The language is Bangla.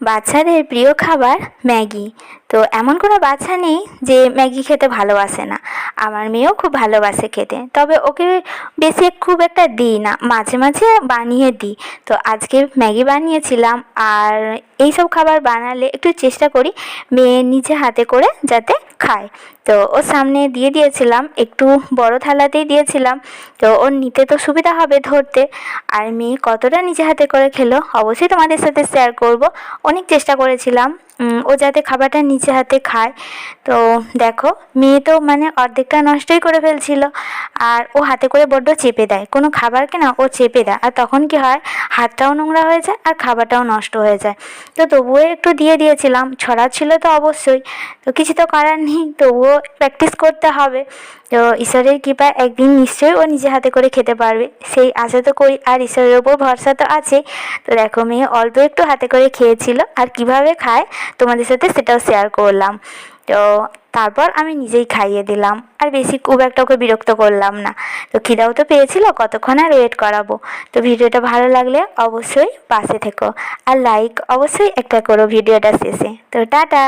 বাচ্চাদের প্রিয় খাবার ম্যাগি। তো এমন কোনো বাচ্চা নেই যে ম্যাগি খেতে ভালোবাসে না। আমার মেয়েও খুব ভালোবাসে খেতে, তবে ওকে বেশি খুব একটা দিই না, মাঝে মাঝে বানিয়ে দিই। তো আজকে ম্যাগি বানিয়েছিলাম, আর এইসব খাবার বানালে একটু চেষ্টা করি মেয়ে নিজে হাতে করে যাতে খায়। তো ওর সামনে দিয়ে দিয়েছিলাম, একটু বড় থালাতেই দিয়েছিলাম, তো ওর নিতে তো সুবিধা হবে ধরতে। আর মেয়ে কতটা নিজে হাতে করে খেলো অবশ্যই তোমাদের সাথে শেয়ার করব। অনেক চেষ্টা করেছিলাম ও যাতে খাবারটা নিজে হাতে খায়। তো দেখো, মেয়ে তো মানে অর্ধেকটা নষ্টই করে ফেলছিল। আর ও হাতে করে বড্ড চেপে দেয়, কোনো খাবারকে না ও চেপে দেয়, আর তখন কি হয়, হাতটাও নোংরা হয়ে যায় আর খাবারটাও নষ্ট হয়ে যায়। তো তবুও একটু দিয়ে দিয়েছিলাম, ছড়াচ্ছিল তো অবশ্যই, তো কিছু তো করার নেই, তবুও প্র্যাকটিস করতে হবে। তো ঈশ্বরের কৃপায় একদিন নিশ্চয়ই ও নিজে হাতে করে খেতে পারবে, সেই আশা তো করি, আর ঈশ্বরের ওপর ভরসা তো আছে। তো দেখো, মেয়ে অল্প একটু হাতে করে খেয়েছিল, আর কিভাবে খায় তোমাদের সাথে সেটাও শেয়ার করলাম। তো তারপর আমি নিজেই খাইয়ে দিলাম, আর বেশি খুব একটা ওকে বিরক্ত করলাম না। তো খিদাও তো পেয়েছিল, কতক্ষণ আর ওয়েট করাবো। তো ভিডিওটা ভালো লাগলে অবশ্যই পাশে থেকো, আর লাইক অবশ্যই একটা করো ভিডিওটা শেষে। তো টাটা।